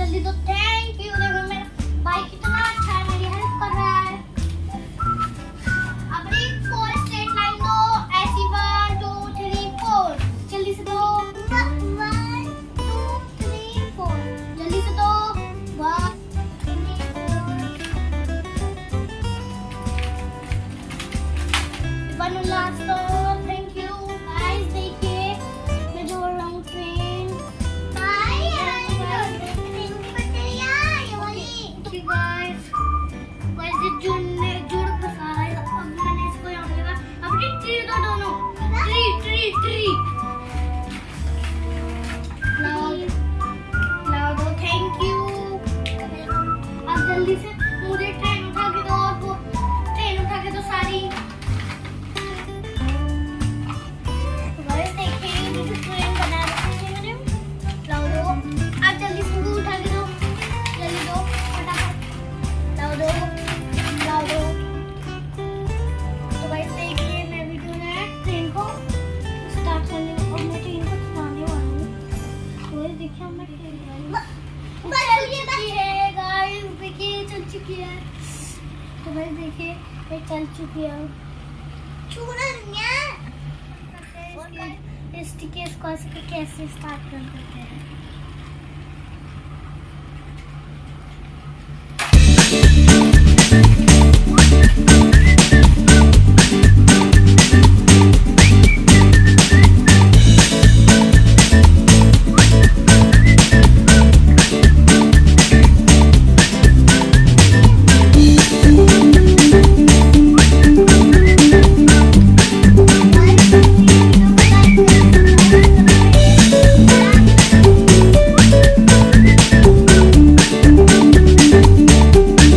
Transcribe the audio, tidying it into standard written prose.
जल्दी तो thank you. देखो मेरा भाई कितना अच्छा है, मेरी हेल्प कर रहा है। अब्रीक 4 स्ट्रेट लाइन दो, ऐसी 1 2 3 4 जल्दी से दो। 1 2 3 4 जल्दी से दो। 1 1 लास्ट दो। Thank you guys. देखिए मैं जोड़ रहा हूँ ट्रेन। जुड़ फंसा है। अब मैंने इसको यहाँ पे लगा। अब ये ट्री दो दोनों। ट्री लाओ दो। Thank you. अब जल्दी से मुझे ट्रेन उठा के दो, और वो ट्रेन उठा के दो सारी। तो गाइस देखिए मुझे ट्रेन बना रखी है मैंने। लाओ दो। अब जल्दी से मुझे उठा के दो, जल्दी दो फटाफट। लाओ दो। तो गाइस देखिए मैं भी जो है ट्रेन को स्टार्ट करने और मैं ट्रेन को चलाने वाली हूँ। तो गाइस देखिए मैं ट्रेन है गाइस। देखिए चल चुकी है। तो गाइस देखिए ये चल चुकी है। इस टिकट को कैसे स्टार्ट कर देते हैं।